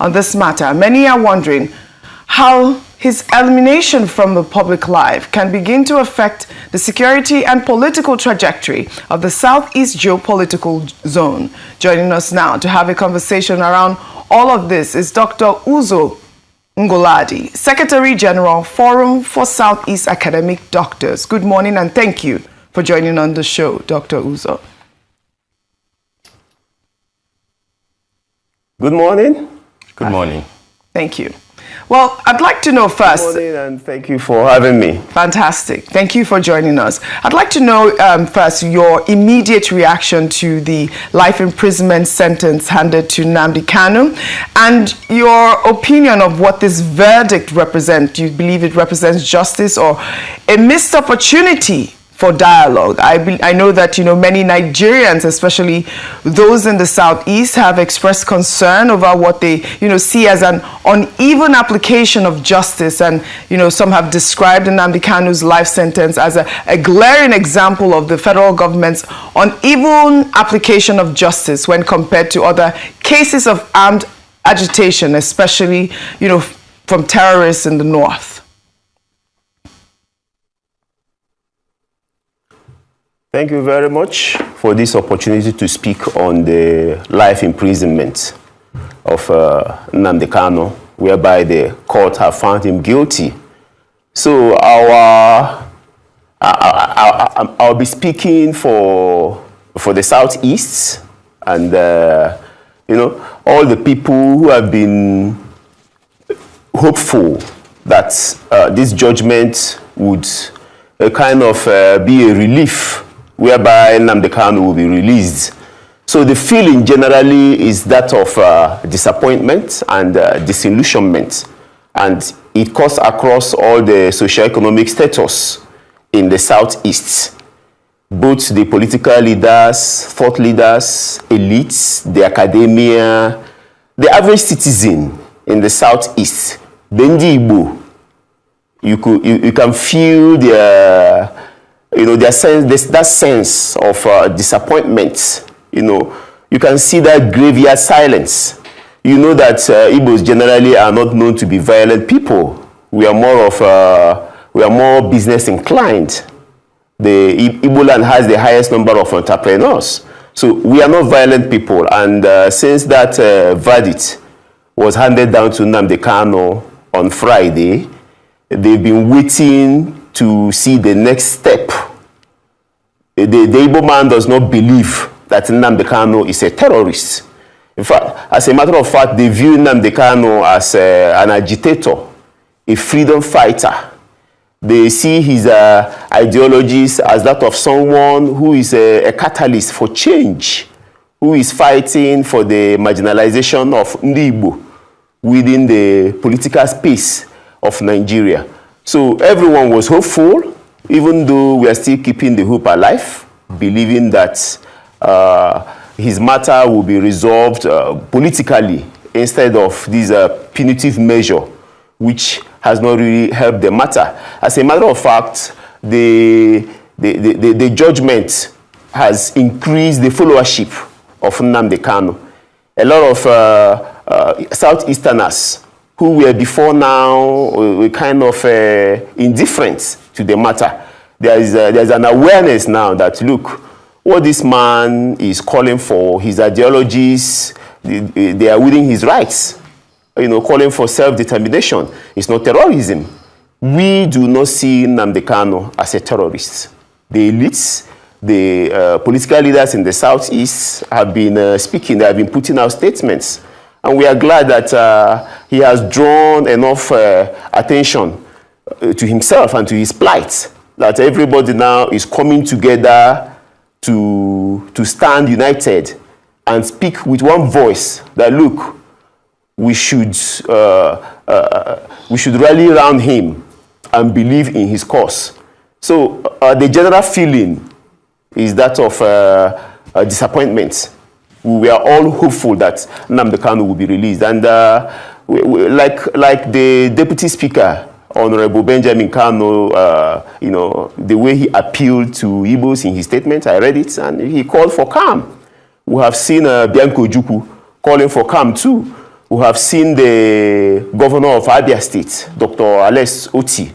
on this matter. Many are wondering how his elimination from the public life can begin to affect the security and political trajectory of the Southeast geopolitical zone. Joining us now to have a conversation around all of this is Dr. Uzo Ngoladi, Secretary General, Forum for Southeast Academic Doctors. Good morning and thank you for joining on the show, Dr. Uzo. Good morning. Good morning. Thank you. Well, I'd like to know first. Good morning and thank you for having me. Fantastic. Thank you for joining us. I'd like to know first your immediate reaction to the life imprisonment sentence handed to Nnamdi Kanu and your opinion of what this verdict represents. Do you believe it represents justice or a missed opportunity for dialogue? I know that, many Nigerians, especially those in the Southeast, have expressed concern over what they, see as an uneven application of justice. And, some have described Nnamdi Kanu's life sentence as a glaring example of the federal government's uneven application of justice when compared to other cases of armed agitation, especially, from terrorists in the north. Thank you very much for this opportunity to speak on the life imprisonment of Nnamdi Kanu, whereby the court have found him guilty. So I'll be speaking for the Southeast and all the people who have been hopeful that this judgment would kind of be a relief whereby Nnamdi Kanu will be released. So the feeling generally is that of disappointment and disillusionment, and it cuts across all the socio-economic status in the Southeast. Both the political leaders, thought leaders, elites, the academia, the average citizen in the Southeast, Bendi Igbo, you can feel their sense, that sense of disappointment. You can see that graveyard silence. You know that Igbos generally are not known to be violent people. We are more business inclined. The Igbo land has the highest number of entrepreneurs. So we are not violent people. And since that verdict was handed down to Nnamdi Kanu on Friday, they've been waiting to see the next step. The Igbo man does not believe that Nnamdi Kanu is a terrorist. In fact, as a matter of fact, they view Nnamdi Kanu as an agitator, a freedom fighter. They see his ideologies as that of someone who is a catalyst for change, who is fighting for the marginalization of Ndi Igbo within the political space of Nigeria. So everyone was hopeful, even though we are still keeping the hope alive, believing that his matter will be resolved politically instead of this punitive measure, which has not really helped the matter. As a matter of fact, the judgment has increased the followership of Nnamdi Kanu. A lot of Southeasterners who were before now were kind of indifferent to the matter. There's an awareness now that, look, what this man is calling for, his ideologies, they are within his rights. Calling for self-determination. It's not terrorism. We do not see Nnamdi Kanu as a terrorist. The elites, the political leaders in the Southeast have been speaking, they have been putting out statements. And we are glad that he has drawn enough attention to himself and to his plight, that everybody now is coming together to stand united and speak with one voice that, look, we should rally around him and believe in his cause. So the general feeling is that of disappointment. We are all hopeful that Nnamdi Kanu will be released. And like the Deputy Speaker, Honorable Benjamin Kanu, the way he appealed to Igbos in his statement, I read it, and he called for calm. We have seen Bianco Juku calling for calm too. We have seen the governor of Abia State, Dr. Alex Oti,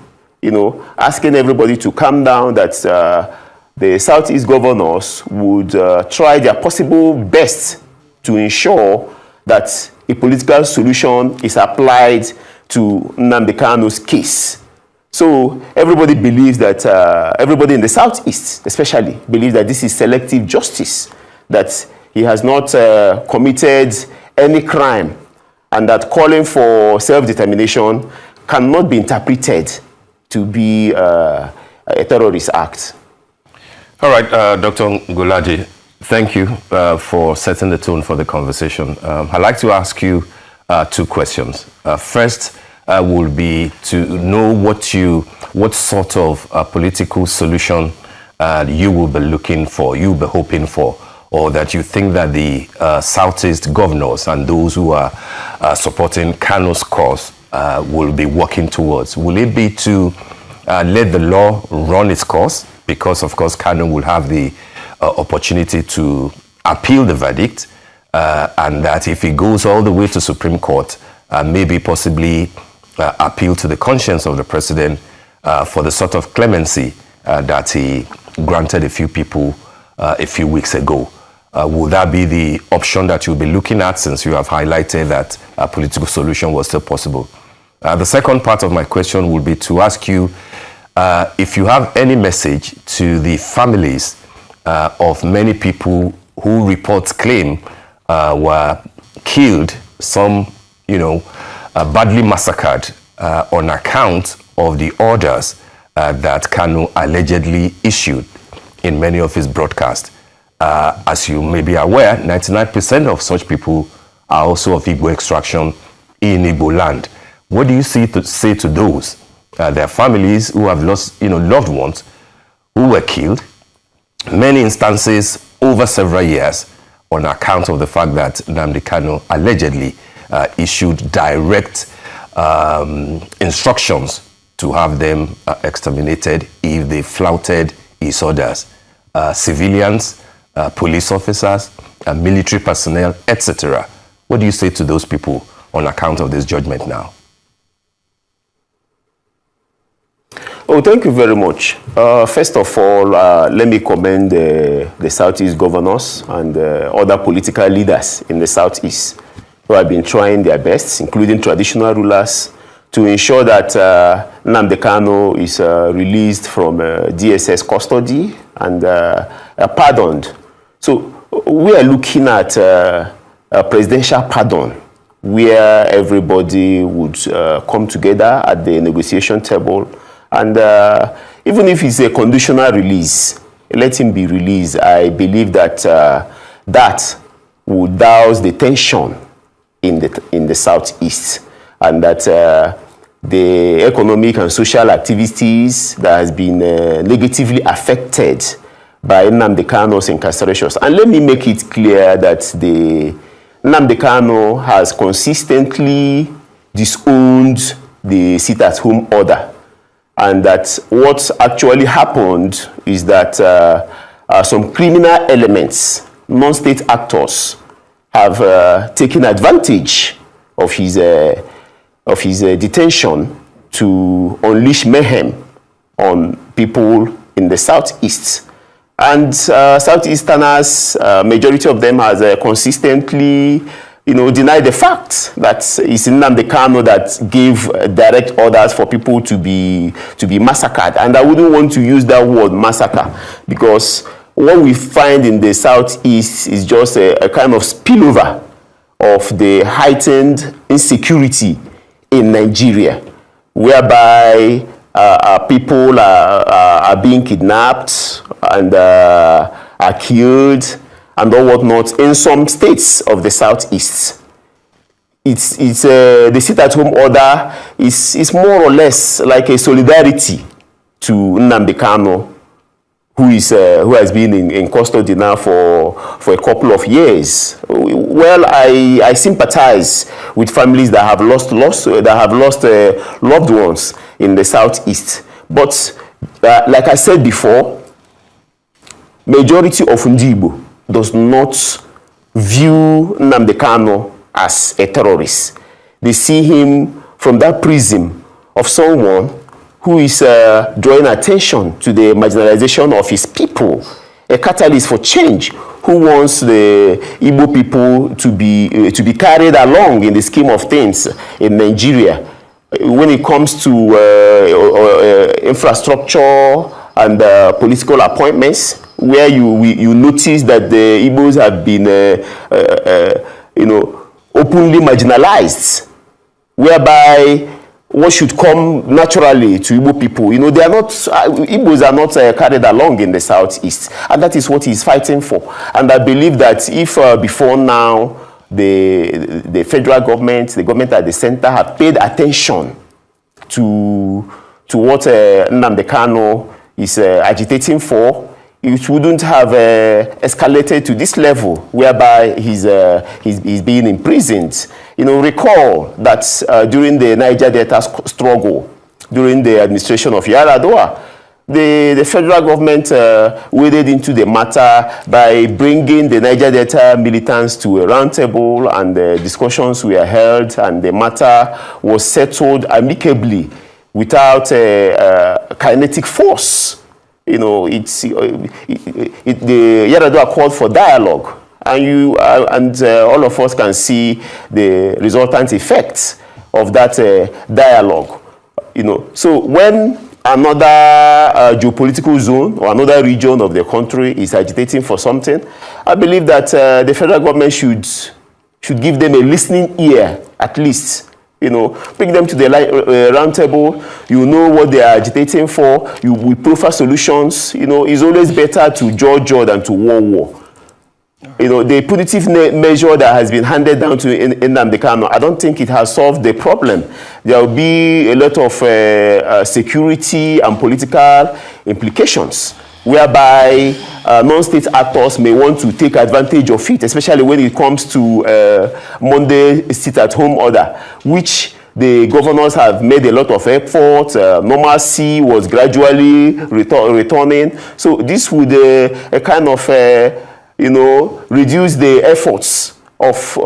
asking everybody to calm down, that the Southeast governors would try their possible best to ensure that a political solution is applied to Nnamdi Kanu's case. So everybody believes that, everybody in the Southeast especially, believes that this is selective justice, that he has not committed any crime, and that calling for self-determination cannot be interpreted to be a terrorist act. All right, Dr. Ngolaji, thank you for setting the tone for the conversation. I'd like to ask you two questions. First will be to know what sort of political solution you will be looking for, you'll be hoping for, or that you think that the Southeast governors and those who are supporting Kanu's cause will be working towards. Will it be to let the law run its course? Because, of course, Kanu will have the opportunity to appeal the verdict, and that if it goes all the way to Supreme Court, maybe possibly appeal to the conscience of the president for the sort of clemency that he granted a few people a few weeks ago. Will that be the option that you'll be looking at, since you have highlighted that a political solution was still possible? The second part of my question will be to ask you if you have any message to the families of many people who reports claim were killed, some, badly massacred on account of the orders that Kanu allegedly issued in many of his broadcasts. As you may be aware, 99% of such people are also of Igbo extraction in Igbo land. What do you say to those? Their families who have lost, loved ones who were killed, many instances over several years, on account of the fact that Nnamdi Kanu allegedly issued direct instructions to have them exterminated if they flouted his orders. Civilians, police officers, military personnel, etc. What do you say to those people on account of this judgment now? Oh, thank you very much. First of all, let me commend the Southeast governors and other political leaders in the Southeast who have been trying their best, including traditional rulers, to ensure that Nnamdi Kanu is released from DSS custody and pardoned. So we are looking at a presidential pardon, where everybody would come together at the negotiation table. And even if it's a conditional release, let him be released. I believe that that would douse the tension in the Southeast, and that the economic and social activities that has been negatively affected by Nnamdi Kanu's incarcerations. And let me make it clear that Nnamdi Kanu has consistently disowned the sit-at-home order. And that what actually happened is that some criminal elements, non-state actors, have taken advantage of his detention to unleash mayhem on people in the Southeast. And Southeasterners, majority of them has consistently deny the fact that it's Nnamdi Kanu that gave direct orders for people to be massacred. And I wouldn't want to use that word massacre, because what we find in the Southeast is just a kind of spillover of the heightened insecurity in Nigeria, whereby people are being kidnapped and are killed and all whatnot in some states of the Southeast. It's the sit-at-home order is more or less like a solidarity to Nnamdi Kanu, who has been in custody now for a couple of years. Well, I sympathize with families that have lost loved ones in the Southeast. But like I said before, majority of Ndi Igbo does not view Nnamdi Kanu as a terrorist. They see him from that prism of someone who is drawing attention to the marginalization of his people, a catalyst for change, who wants the Igbo people to be carried along in the scheme of things in Nigeria. When it comes to infrastructure and political appointments, where you notice that the Igbos have been, openly marginalized, whereby what should come naturally to Igbo people, they are not, Igbos are not carried along in the southeast, and that is what he's fighting for. And I believe that if before now the federal government, the government at the center have paid attention to what Nnamdi Kanu is agitating for, it wouldn't have escalated to this level whereby he's being imprisoned. Recall that during the Niger Delta struggle, during the administration of Yar'Adua, the federal government waded into the matter by bringing the Niger Delta militants to a round table, and the discussions were held, and the matter was settled amicably without kinetic force. The Yar'Adua called for dialogue, and all of us can see the resultant effects of that dialogue. So when another geopolitical zone or another region of the country is agitating for something, I believe that the federal government should give them a listening ear, at least. Bring them to the round table. What they are agitating for. We prefer solutions. It's always better to judge than to war. The punitive measure that has been handed down to Nnamdi Kanu, I don't think it has solved the problem. There will be a lot of security and political implications, whereby non-state actors may want to take advantage of it, especially when it comes to Monday sit-at-home order, which the governors have made a lot of effort. Normalcy was gradually returning. So this would kind of, reduce the efforts of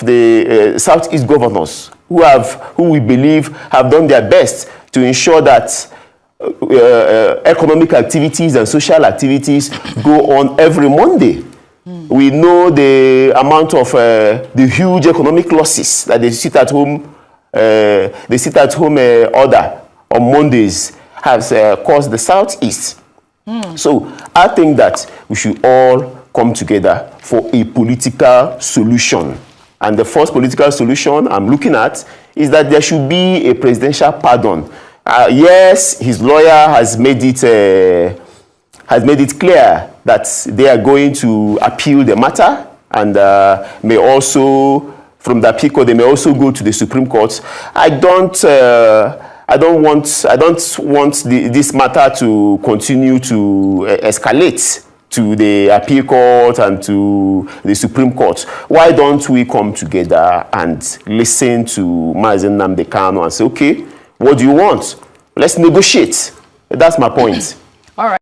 the Southeast governors, who we believe have done their best to ensure that economic activities and social activities go on every Monday. We know the amount of the huge economic losses that the sit-at-home order on Mondays has caused the Southeast. So I think that we should all come together for a political solution. And the first political solution I'm looking at is that there should be a presidential pardon. Yes, his lawyer has made it clear that they are going to appeal the matter, and may also, from the appeal court, they may also go to the Supreme Court. I don't want this matter to continue to escalate to the appeal court and to the Supreme Court. Why don't we come together and listen to Mazi Nnamdi Kanu and say, okay, what do you want? Let's negotiate. That's my point. All right.